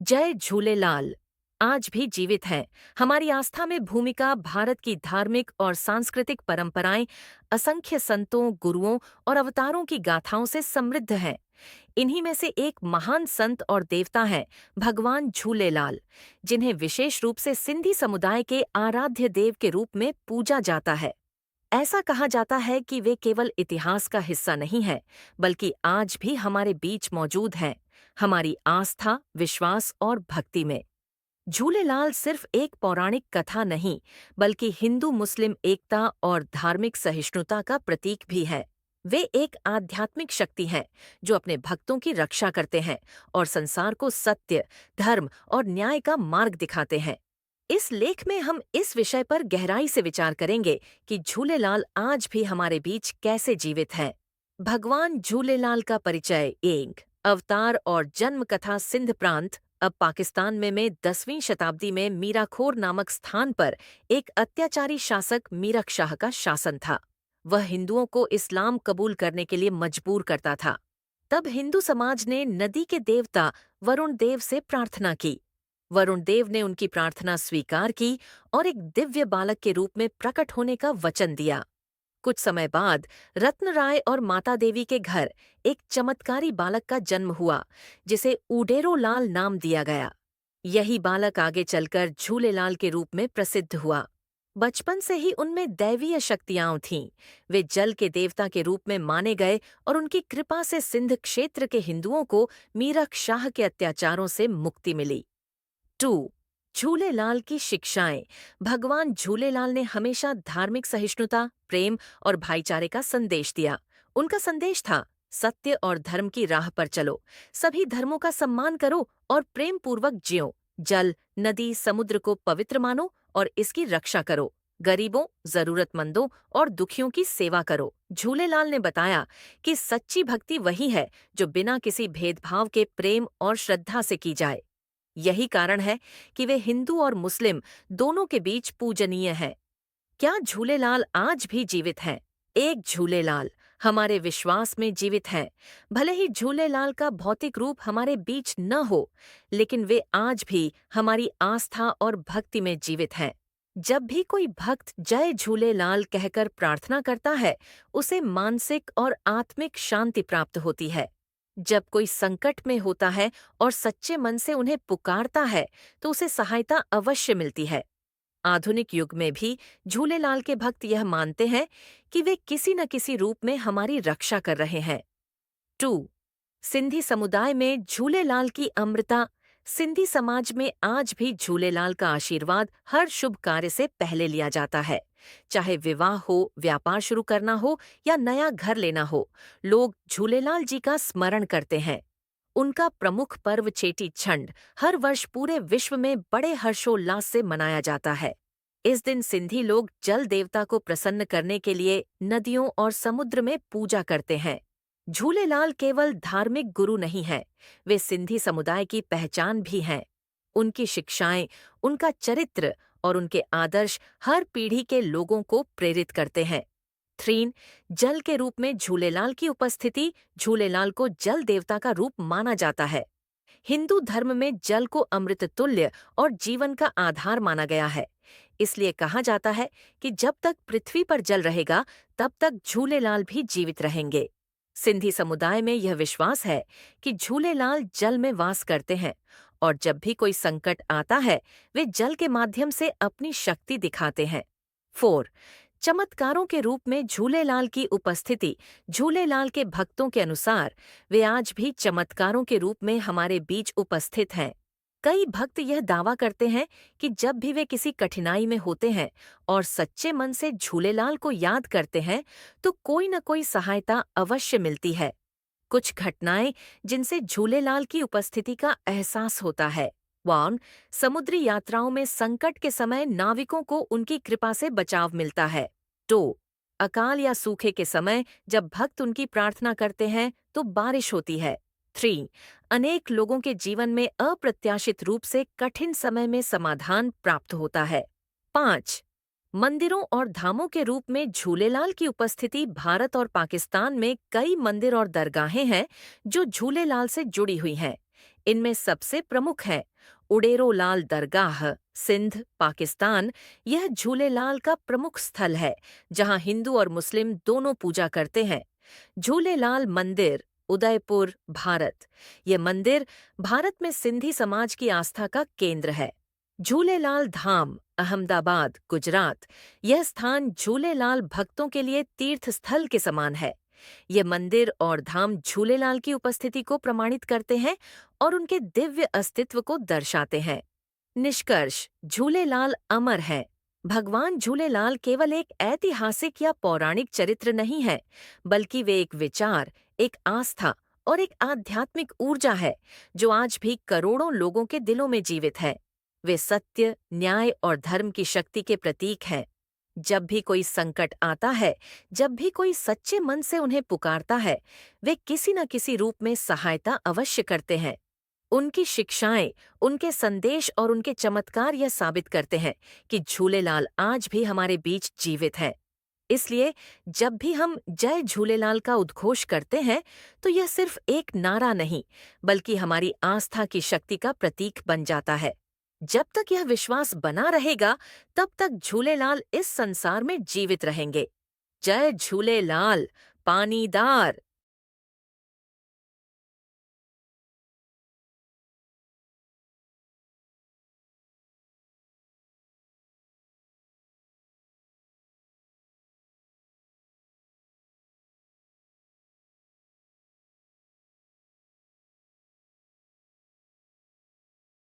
जय झूलेलाल आज भी जीवित है। हमारी आस्था में भूमिका भारत की धार्मिक और सांस्कृतिक परंपराएं असंख्य संतों, गुरुओं और अवतारों की गाथाओं से समृद्ध है। इन्हीं में से एक महान संत और देवता है भगवान झूलेलाल, जिन्हें विशेष रूप से सिंधी समुदाय के आराध्य देव के रूप में पूजा जाता है। ऐसा कहा जाता है कि वे केवल इतिहास का हिस्सा नहीं है, बल्कि आज भी हमारे बीच मौजूद हैं, हमारी आस्था, विश्वास और भक्ति में। झूलेलाल सिर्फ एक पौराणिक कथा नहीं, बल्कि हिंदू मुस्लिम एकता और धार्मिक सहिष्णुता का प्रतीक भी है। वे एक आध्यात्मिक शक्ति हैं, जो अपने भक्तों की रक्षा करते हैं और संसार को सत्य, धर्म और न्याय का मार्ग दिखाते हैं। इस लेख में हम इस विषय पर गहराई से विचार करेंगे कि झूलेलाल आज भी हमारे बीच कैसे जीवित हैं। भगवान झूलेलाल का परिचय। एक अवतार और जन्म कथा। सिंध प्रांत, अब पाकिस्तान में 10वीं शताब्दी में मीराखोर नामक स्थान पर एक अत्याचारी शासक मीरख शाह का शासन था। वह हिंदुओं को इस्लाम कबूल करने के लिए मजबूर करता था। तब हिंदू समाज ने नदी के देवता वरुण देव से प्रार्थना की। वरुण देव ने उनकी प्रार्थना स्वीकार की और एक दिव्य बालक के रूप में प्रकट होने का वचन दिया। कुछ समय बाद रत्न राय और माता देवी के घर एक चमत्कारी बालक का जन्म हुआ, जिसे उडेरो लाल नाम दिया गया। यही बालक आगे चलकर झूलेलाल के रूप में प्रसिद्ध हुआ। बचपन से ही उनमें दैवीय शक्तियां थीं। वे जल के देवता के रूप में माने गए और उनकी कृपा से सिंध क्षेत्र के हिंदुओं को मीरख शाह के अत्याचारों से मुक्ति मिली। 2. झूलेलाल की शिक्षाएं। भगवान झूलेलाल ने हमेशा धार्मिक सहिष्णुता, प्रेम और भाईचारे का संदेश दिया। उनका संदेश था, सत्य और धर्म की राह पर चलो, सभी धर्मों का सम्मान करो और प्रेम पूर्वक जियो। जल, नदी, समुद्र को पवित्र मानो और इसकी रक्षा करो। गरीबों, जरूरतमंदों और दुखियों की सेवा करो। झूलेलाल ने बताया कि सच्ची भक्ति वही है जो बिना किसी भेदभाव के प्रेम और श्रद्धा से की जाए। यही कारण है कि वे हिंदू और मुस्लिम दोनों के बीच पूजनीय हैं। क्या झूलेलाल आज भी जीवित हैं? एक झूलेलाल हमारे विश्वास में जीवित हैं। भले ही झूलेलाल का भौतिक रूप हमारे बीच न हो, लेकिन वे आज भी हमारी आस्था और भक्ति में जीवित हैं। जब भी कोई भक्त जय झूलेलाल कहकर प्रार्थना करता है, उसे मानसिक और आत्मिक शांति प्राप्त होती है। जब कोई संकट में होता है और सच्चे मन से उन्हें पुकारता है, तो उसे सहायता अवश्य मिलती है। आधुनिक युग में भी झूलेलाल के भक्त यह मानते हैं कि वे किसी न किसी रूप में हमारी रक्षा कर रहे हैं। 2. सिंधी समुदाय में झूलेलाल की अमृता। सिंधी समाज में आज भी झूलेलाल का आशीर्वाद हर शुभ कार्य से पहले लिया जाता है। चाहे विवाह हो, व्यापार शुरू करना हो या नया घर लेना हो, लोग झूलेलाल जी का स्मरण करते हैं। उनका प्रमुख पर्व चेटी चंड हर वर्ष पूरे विश्व में बड़े हर्षोल्लास से मनाया जाता है। इस दिन सिंधी लोग जल देवता को प्रसन्न करने के लिए नदियों और समुद्र में पूजा करते हैं। झूलेलाल केवल धार्मिक गुरु नहीं हैं, वे सिंधी समुदाय की पहचान भी हैं। उनकी शिक्षाएं, उनका चरित्र और उनके आदर्श हर पीढ़ी के लोगों को प्रेरित करते हैं। 3. जल के रूप में झूलेलाल की उपस्थिति। झूलेलाल को जल देवता का रूप माना जाता है। हिंदू धर्म में जल को अमृत तुल्य और जीवन का आधार माना गया है। इसलिए कहा जाता है कि जब तक पृथ्वी पर जल रहेगा, तब तक झूलेलाल भी जीवित रहेंगे। सिंधी समुदाय में यह विश्वास है कि झूलेलाल जल में वास करते हैं और जब भी कोई संकट आता है, वे जल के माध्यम से अपनी शक्ति दिखाते हैं। 4. चमत्कारों के रूप में झूलेलाल की उपस्थिति। झूलेलाल के भक्तों के अनुसार वे आज भी चमत्कारों के रूप में हमारे बीच उपस्थित हैं। कई भक्त यह दावा करते हैं कि जब भी वे किसी कठिनाई में होते हैं और सच्चे मन से झूलेलाल को याद करते हैं, तो कोई न कोई सहायता अवश्य मिलती है। कुछ घटनाएं जिनसे झूलेलाल की उपस्थिति का एहसास होता है। 1. समुद्री यात्राओं में संकट के समय नाविकों को उनकी कृपा से बचाव मिलता है। 2. अकाल या सूखे के समय जब भक्त उनकी प्रार्थना करते हैं तो बारिश होती है। 3. अनेक लोगों के जीवन में अप्रत्याशित रूप से कठिन समय में समाधान प्राप्त होता है। 5. मंदिरों और धामों के रूप में झूलेलाल की उपस्थिति। भारत और पाकिस्तान में कई मंदिर और दरगाहें हैं जो झूलेलाल से जुड़ी हुई हैं। इनमें सबसे प्रमुख है उडेरो लाल दरगाह, सिंध, पाकिस्तान। यह झूलेलाल का प्रमुख स्थल है, जहां हिंदू और मुस्लिम दोनों पूजा करते हैं। झूलेलाल मंदिर, उदयपुर, भारत। ये मंदिर भारत में सिंधी समाज की आस्था का केंद्र है। झूलेलाल धाम, अहमदाबाद, गुजरात। यह स्थान झूलेलाल भक्तों के लिए तीर्थ स्थल के समान है। ये मंदिर और धाम झूलेलाल की उपस्थिति को प्रमाणित करते हैं और उनके दिव्य अस्तित्व को दर्शाते हैं। निष्कर्ष, झूलेलाल अमर है। भगवान झूलेलाल केवल एक ऐतिहासिक या पौराणिक चरित्र नहीं है, बल्कि वे एक विचार, एक आस्था और एक आध्यात्मिक ऊर्जा है, जो आज भी करोड़ों लोगों के दिलों में जीवित है। वे सत्य, न्याय और धर्म की शक्ति के प्रतीक हैं। जब भी कोई संकट आता है, जब भी कोई सच्चे मन से उन्हें पुकारता है, वे किसी न किसी रूप में सहायता अवश्य करते हैं। उनकी शिक्षाएं, उनके संदेश और उनके चमत्कार यह साबित करते हैं कि झूलेलाल आज भी हमारे बीच जीवित है। इसलिए जब भी हम जय झूलेलाल का उद्घोष करते हैं, तो यह सिर्फ एक नारा नहीं, बल्कि हमारी आस्था की शक्ति का प्रतीक बन जाता है। जब तक यह विश्वास बना रहेगा, तब तक झूलेलाल इस संसार में जीवित रहेंगे। जय झूलेलाल, पानीदार।